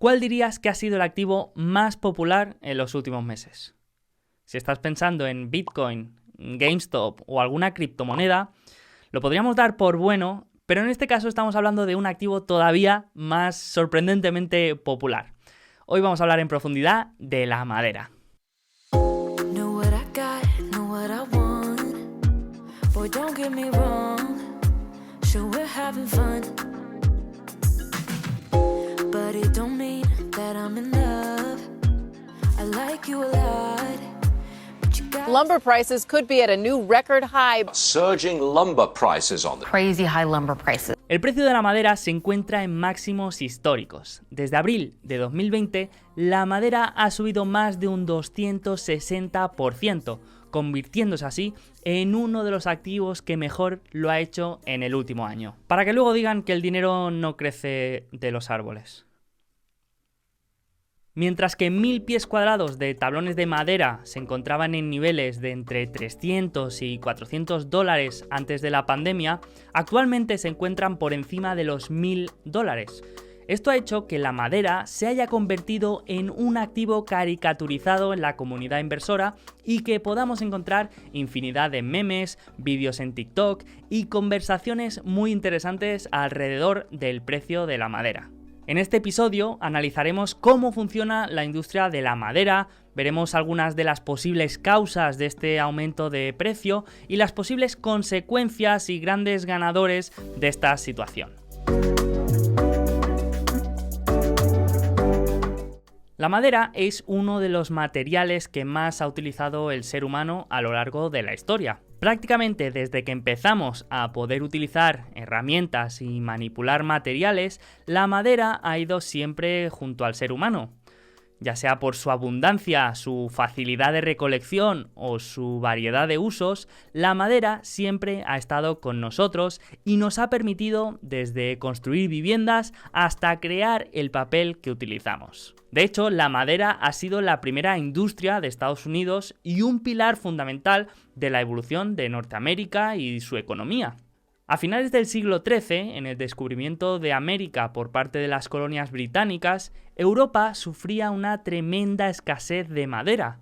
¿cuál dirías que ha sido el activo más popular en los últimos meses? Si estás pensando en Bitcoin, GameStop o alguna criptomoneda, lo podríamos dar por bueno, pero en este caso estamos hablando de un activo todavía más sorprendentemente popular. Hoy vamos a hablar en profundidad de la madera. Lumber prices could be at a new record high. Surging lumber prices on the Crazy high lumber prices. El precio de la madera se encuentra en máximos históricos. Desde abril de 2020, la madera ha subido más de un 260%, convirtiéndose así en uno de los activos que mejor lo ha hecho en el último año. Para que luego digan que el dinero no crece de los árboles. Mientras que 1000 pies cuadrados de tablones de madera se encontraban en niveles de entre 300 y 400 dólares antes de la pandemia, actualmente se encuentran por encima de los 1000 dólares. Esto ha hecho que la madera se haya convertido en un activo caricaturizado en la comunidad inversora y que podamos encontrar infinidad de memes, vídeos en TikTok y conversaciones muy interesantes alrededor del precio de la madera. En este episodio analizaremos cómo funciona la industria de la madera, veremos algunas de las posibles causas de este aumento de precio y las posibles consecuencias y grandes ganadores de esta situación. La madera es uno de los materiales que más ha utilizado el ser humano a lo largo de la historia. Prácticamente desde que empezamos a poder utilizar herramientas y manipular materiales, la madera ha ido siempre junto al ser humano. Ya sea por su abundancia, su facilidad de recolección o su variedad de usos, la madera siempre ha estado con nosotros y nos ha permitido desde construir viviendas hasta crear el papel que utilizamos. De hecho, la madera ha sido la primera industria de Estados Unidos y un pilar fundamental de la evolución de Norteamérica y su economía. A finales del siglo XIII, en el descubrimiento de América por parte de las colonias británicas, Europa sufría una tremenda escasez de madera.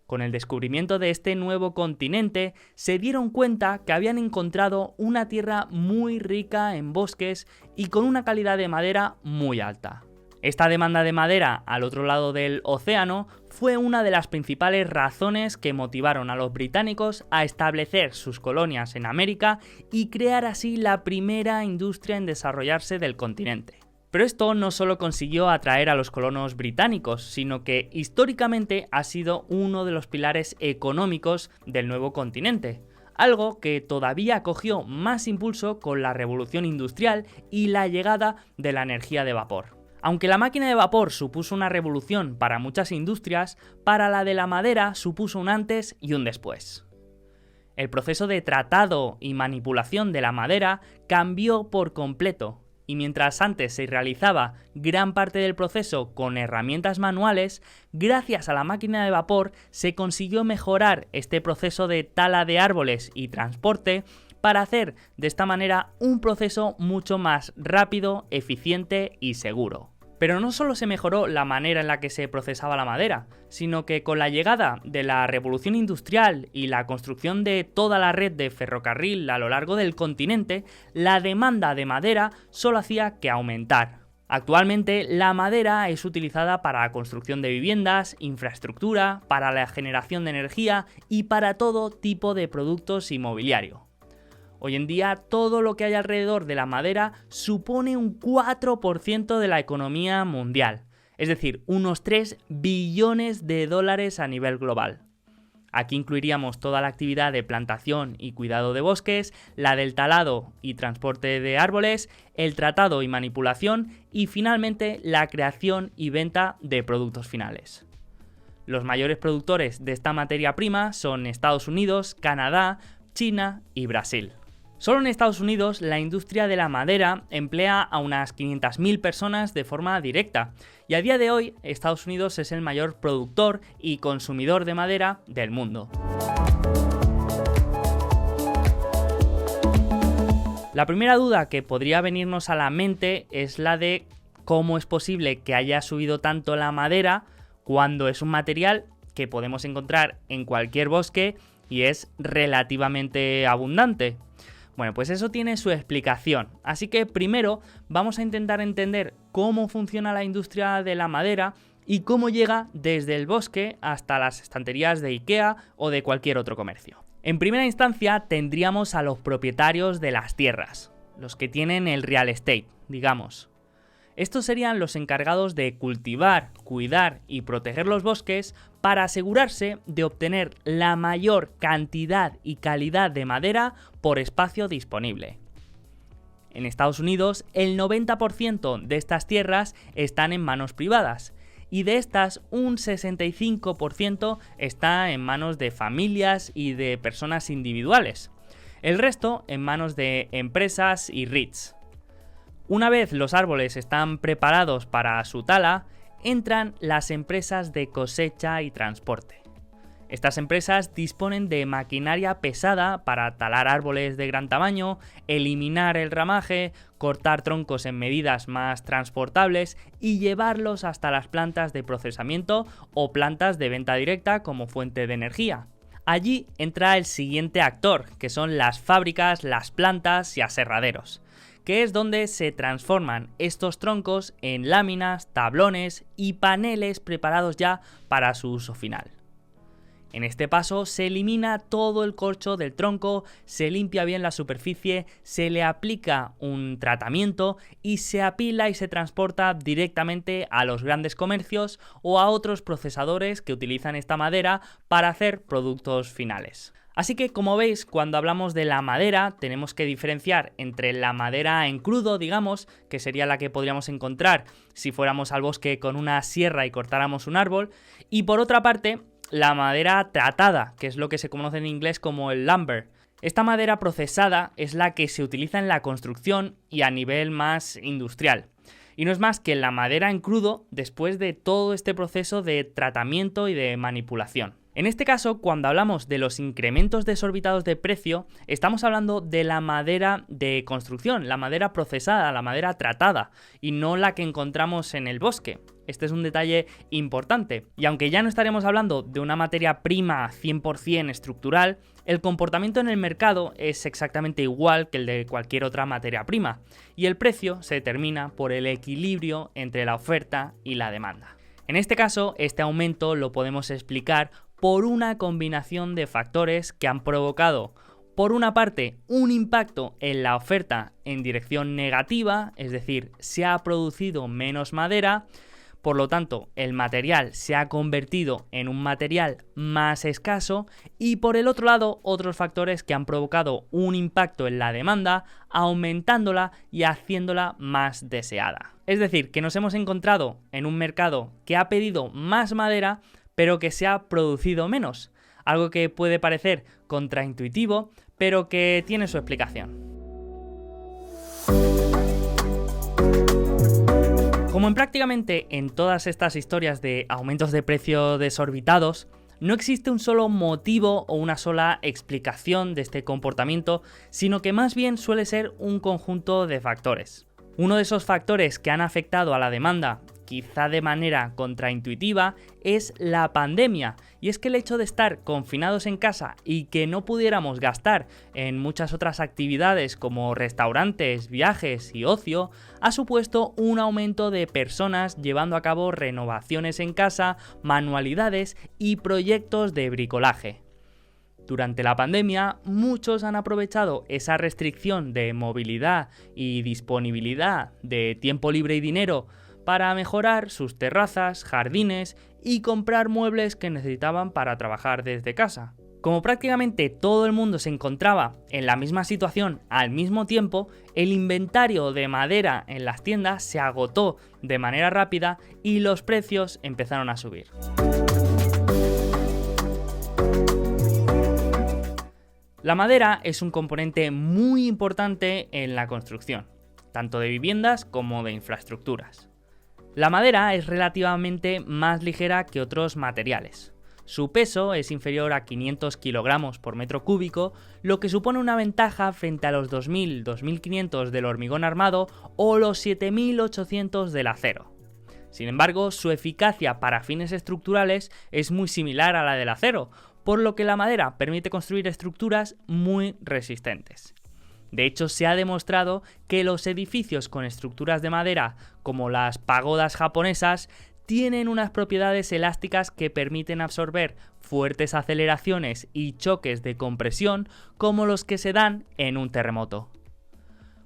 Con el descubrimiento de este nuevo continente, se dieron cuenta que habían encontrado una tierra muy rica en bosques y con una calidad de madera muy alta. Esta demanda de madera al otro lado del océano fue una de las principales razones que motivaron a los británicos a establecer sus colonias en América y crear así la primera industria en desarrollarse del continente. Pero esto no solo consiguió atraer a los colonos británicos, sino que históricamente ha sido uno de los pilares económicos del nuevo continente. Algo que todavía cogió más impulso con la revolución industrial y la llegada de la energía de vapor. Aunque la máquina de vapor supuso una revolución para muchas industrias, para la de la madera supuso un antes y un después. El proceso de tratado y manipulación de la madera cambió por completo, y mientras antes se realizaba gran parte del proceso con herramientas manuales, gracias a la máquina de vapor se consiguió mejorar este proceso de tala de árboles y transporte para hacer de esta manera un proceso mucho más rápido, eficiente y seguro. Pero no solo se mejoró la manera en la que se procesaba la madera, sino que con la llegada de la revolución industrial y la construcción de toda la red de ferrocarril a lo largo del continente, la demanda de madera solo hacía que aumentar. Actualmente la madera es utilizada para la construcción de viviendas, infraestructura, para la generación de energía y para todo tipo de productos inmobiliarios. Hoy en día todo lo que hay alrededor de la madera supone un 4% de la economía mundial, es decir, unos 3 billones de dólares a nivel global. Aquí incluiríamos toda la actividad de plantación y cuidado de bosques, la del talado y transporte de árboles, el tratado y manipulación y finalmente la creación y venta de productos finales. Los mayores productores de esta materia prima son Estados Unidos, Canadá, China y Brasil. Solo en Estados Unidos la industria de la madera emplea a unas 500.000 personas de forma directa y a día de hoy Estados Unidos es el mayor productor y consumidor de madera del mundo. La primera duda que podría venirnos a la mente es la de cómo es posible que haya subido tanto la madera cuando es un material que podemos encontrar en cualquier bosque y es relativamente abundante. Bueno, pues eso tiene su explicación. Así que primero vamos a intentar entender cómo funciona la industria de la madera y cómo llega desde el bosque hasta las estanterías de IKEA o de cualquier otro comercio. En primera instancia tendríamos a los propietarios de las tierras, los que tienen el real estate, digamos. Estos serían los encargados de cultivar, cuidar y proteger los bosques para asegurarse de obtener la mayor cantidad y calidad de madera por espacio disponible. En Estados Unidos, el 90% de estas tierras están en manos privadas y de estas un 65% está en manos de familias y de personas individuales. El resto en manos de empresas y REITs. Una vez los árboles están preparados para su tala, entran las empresas de cosecha y transporte. Estas empresas disponen de maquinaria pesada para talar árboles de gran tamaño, eliminar el ramaje, cortar troncos en medidas más transportables y llevarlos hasta las plantas de procesamiento o plantas de venta directa como fuente de energía. Allí entra el siguiente actor, que son las fábricas, las plantas y aserraderos, que es donde se transforman estos troncos en láminas, tablones y paneles preparados ya para su uso final. En este paso se elimina todo el corcho del tronco, se limpia bien la superficie, se le aplica un tratamiento y se apila y se transporta directamente a los grandes comercios o a otros procesadores que utilizan esta madera para hacer productos finales. Así que, como veis, cuando hablamos de la madera tenemos que diferenciar entre la madera en crudo, digamos, que sería la que podríamos encontrar si fuéramos al bosque con una sierra y cortáramos un árbol, y por otra parte, la madera tratada, que es lo que se conoce en inglés como el lumber. Esta madera procesada es la que se utiliza en la construcción y a nivel más industrial. Y no es más que la madera en crudo después de todo este proceso de tratamiento y de manipulación. En este caso, cuando hablamos de los incrementos desorbitados de precio, estamos hablando de la madera de construcción, la madera procesada, la madera tratada, y no la que encontramos en el bosque. Este es un detalle importante. Y aunque ya no estaremos hablando de una materia prima 100% estructural, el comportamiento en el mercado es exactamente igual que el de cualquier otra materia prima, y el precio se determina por el equilibrio entre la oferta y la demanda. En este caso, este aumento lo podemos explicar por una combinación de factores que han provocado, por una parte, un impacto en la oferta en dirección negativa, es decir, se ha producido menos madera, por lo tanto, el material se ha convertido en un material más escaso, y por el otro lado, otros factores que han provocado un impacto en la demanda, aumentándola y haciéndola más deseada. Es decir, que nos hemos encontrado en un mercado que ha pedido más madera, pero que se ha producido menos, algo que puede parecer contraintuitivo, pero que tiene su explicación. Como en prácticamente en todas estas historias de aumentos de precio desorbitados, no existe un solo motivo o una sola explicación de este comportamiento, sino que más bien suele ser un conjunto de factores. Uno de esos factores que han afectado a la demanda, quizá de manera contraintuitiva, es la pandemia, y es que el hecho de estar confinados en casa y que no pudiéramos gastar en muchas otras actividades como restaurantes, viajes y ocio, ha supuesto un aumento de personas llevando a cabo renovaciones en casa, manualidades y proyectos de bricolaje. Durante la pandemia, muchos han aprovechado esa restricción de movilidad y disponibilidad de tiempo libre y dinero para mejorar sus terrazas, jardines y comprar muebles que necesitaban para trabajar desde casa. Como prácticamente todo el mundo se encontraba en la misma situación al mismo tiempo, el inventario de madera en las tiendas se agotó de manera rápida y los precios empezaron a subir. La madera es un componente muy importante en la construcción, tanto de viviendas como de infraestructuras. La madera es relativamente más ligera que otros materiales. Su peso es inferior a 500 kilogramos por metro cúbico, lo que supone una ventaja frente a los 2.000-2.500 del hormigón armado o los 7.800 del acero. Sin embargo, su eficacia para fines estructurales es muy similar a la del acero, por lo que la madera permite construir estructuras muy resistentes. De hecho, se ha demostrado que los edificios con estructuras de madera, como las pagodas japonesas, tienen unas propiedades elásticas que permiten absorber fuertes aceleraciones y choques de compresión como los que se dan en un terremoto.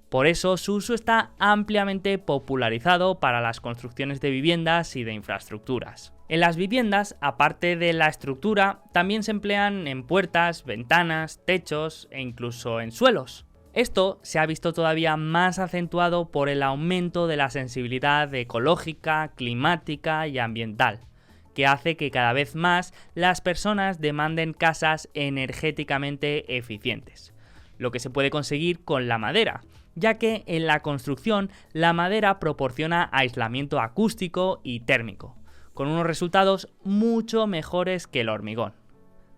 Por eso su uso está ampliamente popularizado para las construcciones de viviendas y de infraestructuras. En las viviendas, aparte de la estructura, también se emplean en puertas, ventanas, techos e incluso en suelos. Esto se ha visto todavía más acentuado por el aumento de la sensibilidad ecológica, climática y ambiental, que hace que cada vez más las personas demanden casas energéticamente eficientes, lo que se puede conseguir con la madera, ya que en la construcción la madera proporciona aislamiento acústico y térmico, con unos resultados mucho mejores que el hormigón.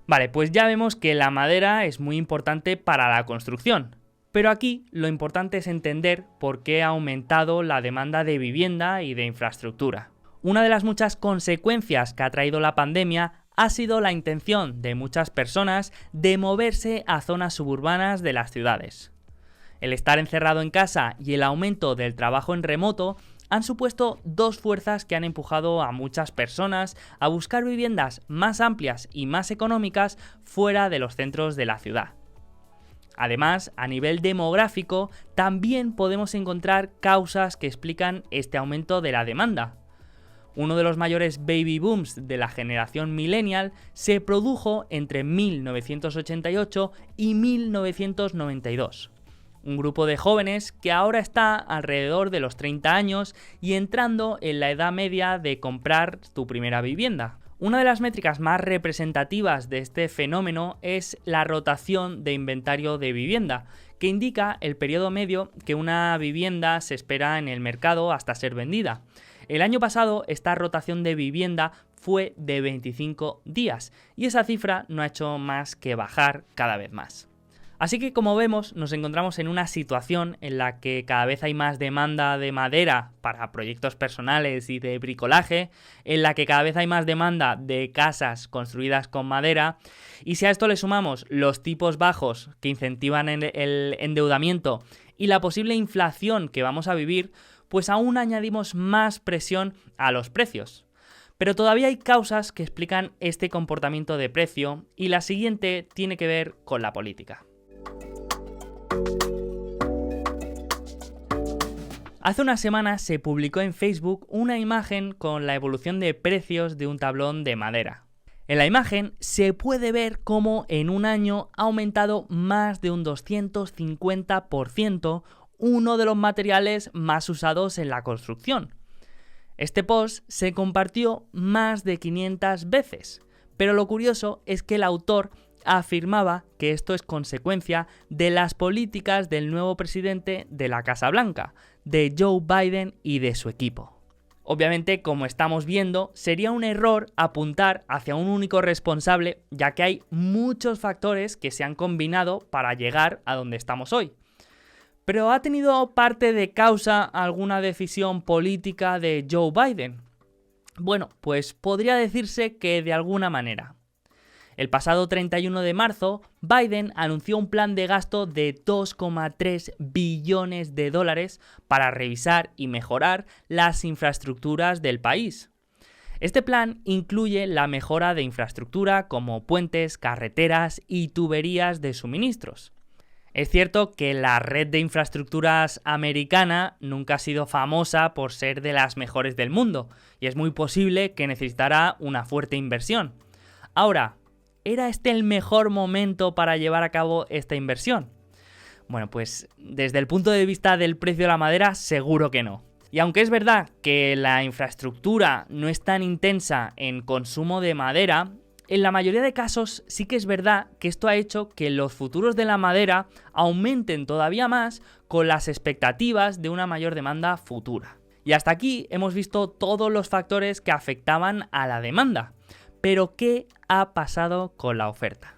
Vale, pues ya vemos que la madera es muy importante para la construcción. Pero aquí lo importante es entender por qué ha aumentado la demanda de vivienda y de infraestructura. Una de las muchas consecuencias que ha traído la pandemia ha sido la intención de muchas personas de moverse a zonas suburbanas de las ciudades. El estar encerrado en casa y el aumento del trabajo en remoto han supuesto dos fuerzas que han empujado a muchas personas a buscar viviendas más amplias y más económicas fuera de los centros de la ciudad. Además, a nivel demográfico, también podemos encontrar causas que explican este aumento de la demanda. Uno de los mayores baby booms de la generación millennial se produjo entre 1988 y 1992. Un grupo de jóvenes que ahora está alrededor de los 30 años y entrando en la edad media de comprar tu primera vivienda. Una de las métricas más representativas de este fenómeno es la rotación de inventario de vivienda, que indica el periodo medio que una vivienda se espera en el mercado hasta ser vendida. El año pasado esta rotación de vivienda fue de 25 días y esa cifra no ha hecho más que bajar cada vez más. Así que, como vemos, nos encontramos en una situación en la que cada vez hay más demanda de madera para proyectos personales y de bricolaje, en la que cada vez hay más demanda de casas construidas con madera, y si a esto le sumamos los tipos bajos que incentivan el endeudamiento y la posible inflación que vamos a vivir, pues aún añadimos más presión a los precios. Pero todavía hay causas que explican este comportamiento de precio, y la siguiente tiene que ver con la política. Hace unas semanas se publicó en Facebook una imagen con la evolución de precios de un tablón de madera. En la imagen se puede ver cómo en un año ha aumentado más de un 250% uno de los materiales más usados en la construcción. Este post se compartió más de 500 veces, pero lo curioso es que el autor afirmaba que esto es consecuencia de las políticas del nuevo presidente de la Casa Blanca, de Joe Biden y de su equipo. Obviamente, como estamos viendo, sería un error apuntar hacia un único responsable, ya que hay muchos factores que se han combinado para llegar a donde estamos hoy. ¿Pero ha tenido parte de causa alguna decisión política de Joe Biden? Bueno, pues podría decirse que de alguna manera. El pasado 31 de marzo, Biden anunció un plan de gasto de 2,3 billones de dólares para revisar y mejorar las infraestructuras del país. Este plan incluye la mejora de infraestructura como puentes, carreteras y tuberías de suministros. Es cierto que la red de infraestructuras americana nunca ha sido famosa por ser de las mejores del mundo, y es muy posible que necesitará una fuerte inversión. Ahora, ¿era este el mejor momento para llevar a cabo esta inversión? Bueno, pues desde el punto de vista del precio de la madera, seguro que no. Y aunque es verdad que la infraestructura no es tan intensa en consumo de madera, en la mayoría de casos sí que es verdad que esto ha hecho que los futuros de la madera aumenten todavía más con las expectativas de una mayor demanda futura. Y hasta aquí hemos visto todos los factores que afectaban a la demanda. Pero ¿qué ha pasado con la oferta?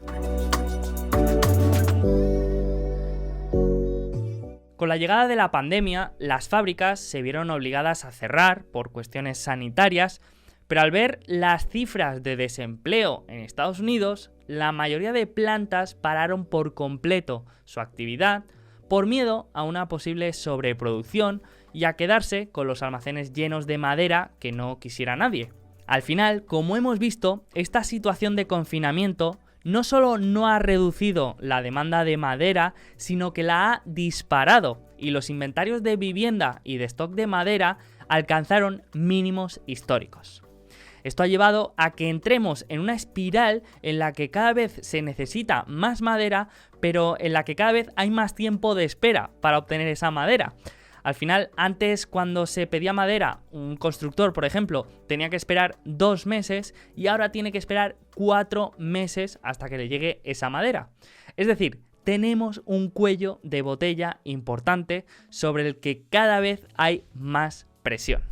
Con la llegada de la pandemia, las fábricas se vieron obligadas a cerrar por cuestiones sanitarias, pero al ver las cifras de desempleo en Estados Unidos, la mayoría de plantas pararon por completo su actividad por miedo a una posible sobreproducción y a quedarse con los almacenes llenos de madera que no quisiera nadie. Al final, como hemos visto, esta situación de confinamiento no solo no ha reducido la demanda de madera, sino que la ha disparado y los inventarios de vivienda y de stock de madera alcanzaron mínimos históricos. Esto ha llevado a que entremos en una espiral en la que cada vez se necesita más madera, pero en la que cada vez hay más tiempo de espera para obtener esa madera. Al final, antes cuando se pedía madera, un constructor, por ejemplo, tenía que esperar 2 meses y ahora tiene que esperar 4 meses hasta que le llegue esa madera. Es decir, tenemos un cuello de botella importante sobre el que cada vez hay más presión.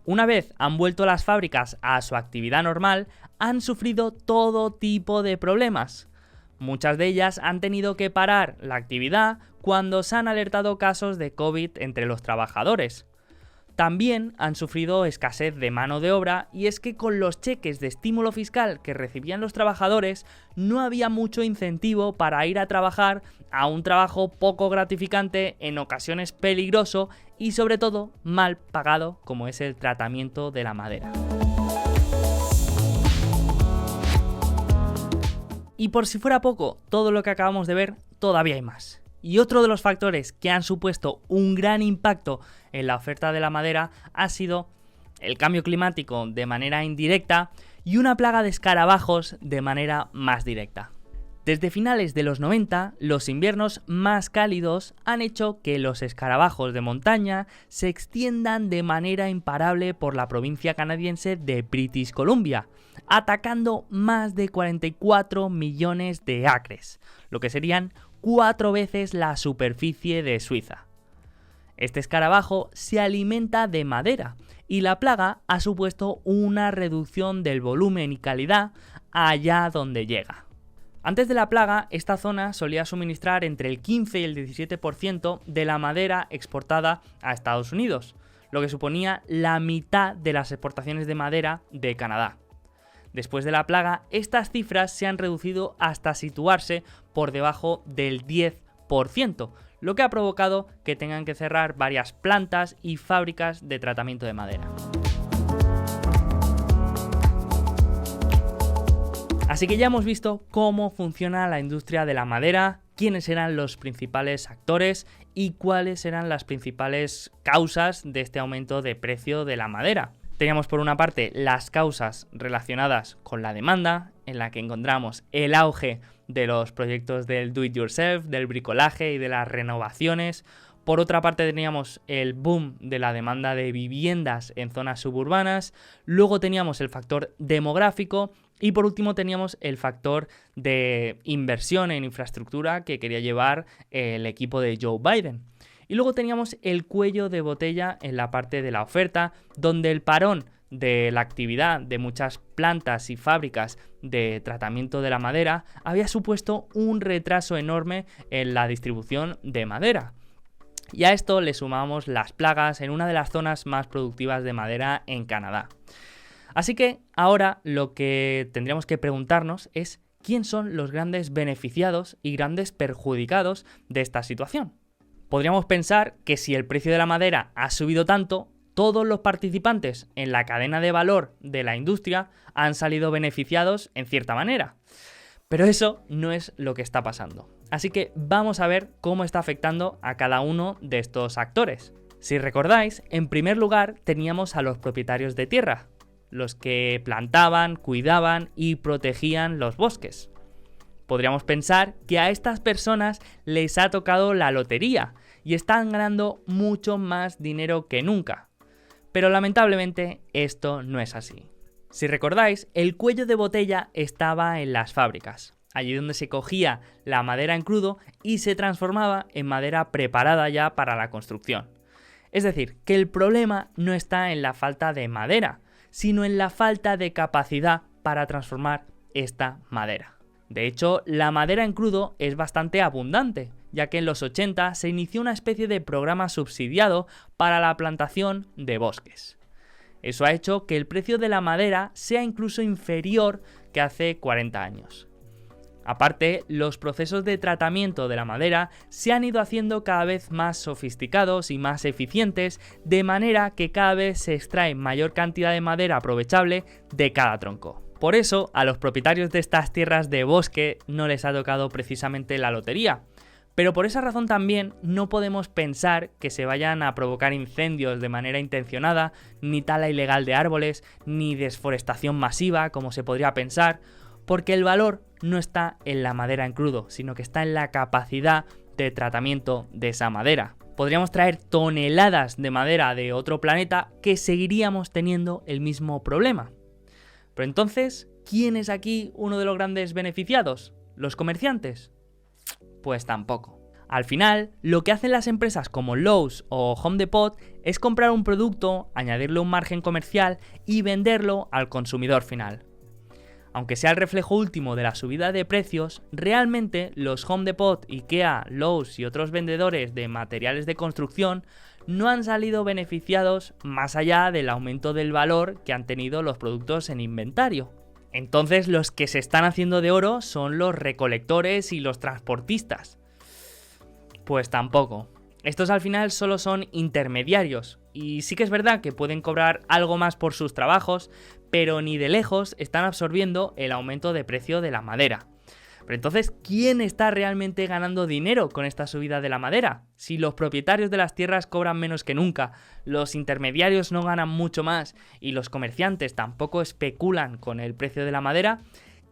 Una vez han vuelto las fábricas a su actividad normal, han sufrido todo tipo de problemas. Muchas de ellas han tenido que parar la actividad cuando se han alertado casos de COVID entre los trabajadores. También han sufrido escasez de mano de obra y es que con los cheques de estímulo fiscal que recibían los trabajadores no había mucho incentivo para ir a trabajar a un trabajo poco gratificante, en ocasiones peligroso y sobre todo mal pagado como es el tratamiento de la madera. Y por si fuera poco, todo lo que acabamos de ver, todavía hay más. Y otro de los factores que han supuesto un gran impacto en la oferta de la madera ha sido el cambio climático de manera indirecta y una plaga de escarabajos de manera más directa. Desde finales de los 90, los inviernos más cálidos han hecho que los escarabajos de montaña se extiendan de manera imparable por la provincia canadiense de British Columbia, atacando más de 44 millones de acres, lo que serían 4 veces la superficie de Suiza. Este escarabajo se alimenta de madera y la plaga ha supuesto una reducción del volumen y calidad allá donde llega. Antes de la plaga, esta zona solía suministrar entre el 15 y el 17% de la madera exportada a Estados Unidos, lo que suponía la mitad de las exportaciones de madera de Canadá. Después de la plaga, estas cifras se han reducido hasta situarse por debajo del 10%, lo que ha provocado que tengan que cerrar varias plantas y fábricas de tratamiento de madera. Así que ya hemos visto cómo funciona la industria de la madera, quiénes eran los principales actores y cuáles eran las principales causas de este aumento de precio de la madera. Teníamos por una parte las causas relacionadas con la demanda, en la que encontramos el auge de los proyectos del do it yourself, del bricolaje y de las renovaciones. Por otra parte teníamos el boom de la demanda de viviendas en zonas suburbanas. Luego teníamos el factor demográfico y por último teníamos el factor de inversión en infraestructura que quería llevar el equipo de Joe Biden. Y luego teníamos el cuello de botella en la parte de la oferta, donde el parón de la actividad de muchas plantas y fábricas de tratamiento de la madera había supuesto un retraso enorme en la distribución de madera. Y a esto le sumamos las plagas en una de las zonas más productivas de madera en Canadá. Así que ahora lo que tendríamos que preguntarnos es quién son los grandes beneficiados y grandes perjudicados de esta situación. Podríamos pensar que si el precio de la madera ha subido tanto, todos los participantes en la cadena de valor de la industria han salido beneficiados en cierta manera. Pero eso no es lo que está pasando. Así que vamos a ver cómo está afectando a cada uno de estos actores. Si recordáis, en primer lugar teníamos a los propietarios de tierra, los que plantaban, cuidaban y protegían los bosques. Podríamos pensar que a estas personas les ha tocado la lotería y están ganando mucho más dinero que nunca. Pero lamentablemente esto no es así. Si recordáis, el cuello de botella estaba en las fábricas, allí donde se cogía la madera en crudo y se transformaba en madera preparada ya para la construcción. Es decir, que el problema no está en la falta de madera, sino en la falta de capacidad para transformar esta madera. De hecho, la madera en crudo es bastante abundante, ya que en los 80 se inició una especie de programa subsidiado para la plantación de bosques. Eso ha hecho que el precio de la madera sea incluso inferior que hace 40 años. Aparte, los procesos de tratamiento de la madera se han ido haciendo cada vez más sofisticados y más eficientes, de manera que cada vez se extrae mayor cantidad de madera aprovechable de cada tronco. Por eso, a los propietarios de estas tierras de bosque no les ha tocado precisamente la lotería. Pero por esa razón también no podemos pensar que se vayan a provocar incendios de manera intencionada, ni tala ilegal de árboles, ni desforestación masiva, como se podría pensar, porque el valor no está en la madera en crudo, sino que está en la capacidad de tratamiento de esa madera. Podríamos traer toneladas de madera de otro planeta que seguiríamos teniendo el mismo problema. Pero entonces, ¿quién es aquí uno de los grandes beneficiados? ¿Los comerciantes? Pues tampoco. Al final, lo que hacen las empresas como Lowe's o Home Depot es comprar un producto, añadirle un margen comercial y venderlo al consumidor final. Aunque sea el reflejo último de la subida de precios, realmente los Home Depot, IKEA, Lowe's y otros vendedores de materiales de construcción no han salido beneficiados más allá del aumento del valor que han tenido los productos en inventario. Entonces los que se están haciendo de oro son los recolectores y los transportistas. Pues tampoco. Estos al final solo son intermediarios, y sí que es verdad que pueden cobrar algo más por sus trabajos, pero ni de lejos están absorbiendo el aumento de precio de la madera. Pero entonces, ¿quién está realmente ganando dinero con esta subida de la madera? Si los propietarios de las tierras cobran menos que nunca, los intermediarios no ganan mucho más y los comerciantes tampoco especulan con el precio de la madera,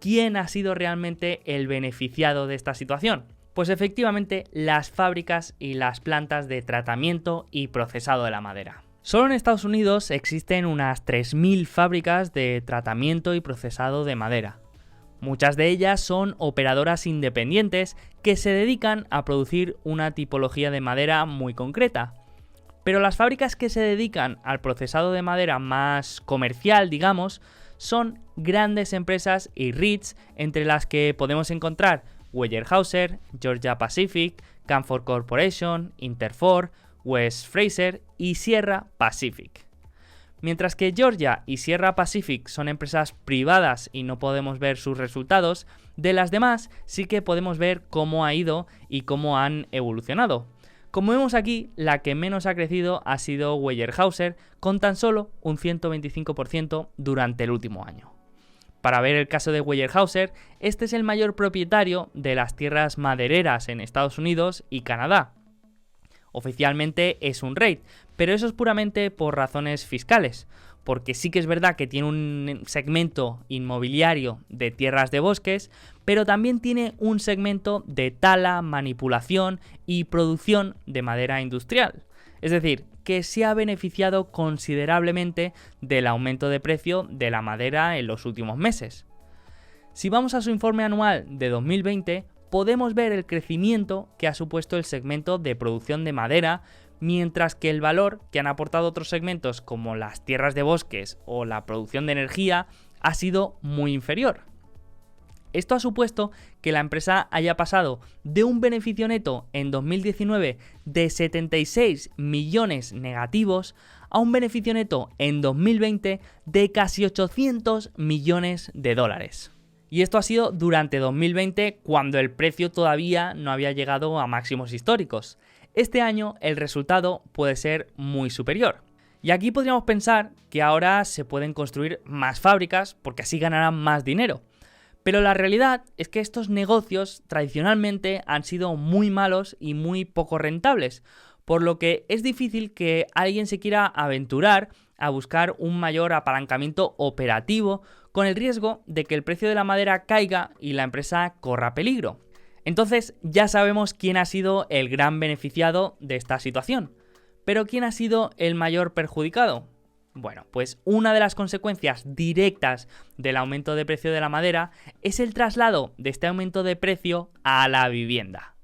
¿quién ha sido realmente el beneficiado de esta situación? Pues efectivamente las fábricas y las plantas de tratamiento y procesado de la madera. Solo en Estados Unidos existen unas 3.000 fábricas de tratamiento y procesado de madera. Muchas de ellas son operadoras independientes que se dedican a producir una tipología de madera muy concreta. Pero las fábricas que se dedican al procesado de madera más comercial, digamos, son grandes empresas y REITs, entre las que podemos encontrar Weyerhaeuser, Georgia Pacific, Canfor Corporation, Interfor, West Fraser y Sierra Pacific. Mientras que Georgia y Sierra Pacific son empresas privadas y no podemos ver sus resultados, de las demás sí que podemos ver cómo ha ido y cómo han evolucionado. Como vemos aquí, la que menos ha crecido ha sido Weyerhaeuser, con tan solo un 125% durante el último año. Para ver el caso de Weyerhaeuser, este es el mayor propietario de las tierras madereras en Estados Unidos y Canadá. Oficialmente es un REIT, pero eso es puramente por razones fiscales, porque sí que es verdad que tiene un segmento inmobiliario de tierras de bosques, pero también tiene un segmento de tala, manipulación y producción de madera industrial. Es decir, que se ha beneficiado considerablemente del aumento de precio de la madera en los últimos meses. Si vamos a su informe anual de 2020, podemos ver el crecimiento que ha supuesto el segmento de producción de madera, mientras que el valor que han aportado otros segmentos como las tierras de bosques o la producción de energía ha sido muy inferior. Esto ha supuesto que la empresa haya pasado de un beneficio neto en 2019 de 76 millones negativos a un beneficio neto en 2020 de casi 800 millones de dólares. Y esto ha sido durante 2020, cuando el precio todavía no había llegado a máximos históricos. Este año el resultado puede ser muy superior. Y aquí podríamos pensar que ahora se pueden construir más fábricas porque así ganarán más dinero. Pero la realidad es que estos negocios tradicionalmente han sido muy malos y muy poco rentables, por lo que es difícil que alguien se quiera aventurar a buscar un mayor apalancamiento operativo con el riesgo de que el precio de la madera caiga y la empresa corra peligro. Entonces ya sabemos quién ha sido el gran beneficiado de esta situación. ¿Pero quién ha sido el mayor perjudicado? Bueno, pues una de las consecuencias directas del aumento de precio de la madera es el traslado de este aumento de precio a la vivienda.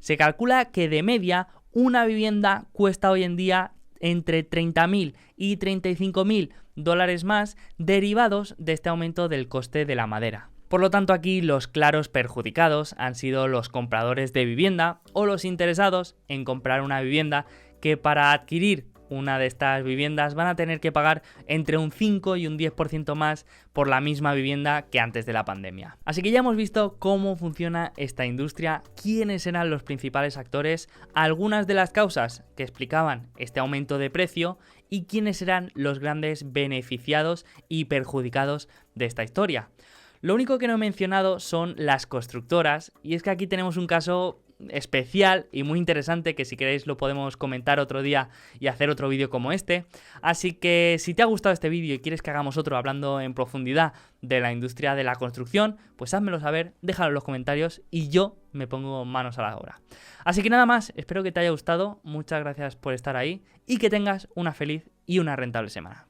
Se calcula que de media una vivienda cuesta hoy en día entre 30.000 y 35.000 dólares más derivados de este aumento del coste de la madera. Por lo tanto, aquí los claros perjudicados han sido los compradores de vivienda o los interesados en comprar una vivienda que para adquirir una de estas viviendas van a tener que pagar entre un 5 y un 10% más por la misma vivienda que antes de la pandemia. Así que ya hemos visto cómo funciona esta industria, quiénes eran los principales actores, algunas de las causas que explicaban este aumento de precio y quiénes eran los grandes beneficiados y perjudicados de esta historia. Lo único que no he mencionado son las constructoras, y es que aquí tenemos un caso especial y muy interesante que si queréis lo podemos comentar otro día y hacer otro vídeo como este. Así que si te ha gustado este vídeo y quieres que hagamos otro hablando en profundidad de la industria de la construcción, pues házmelo saber, déjalo en los comentarios y yo me pongo manos a la obra. Así que nada más, espero que te haya gustado, muchas gracias por estar ahí y que tengas una feliz y una rentable semana.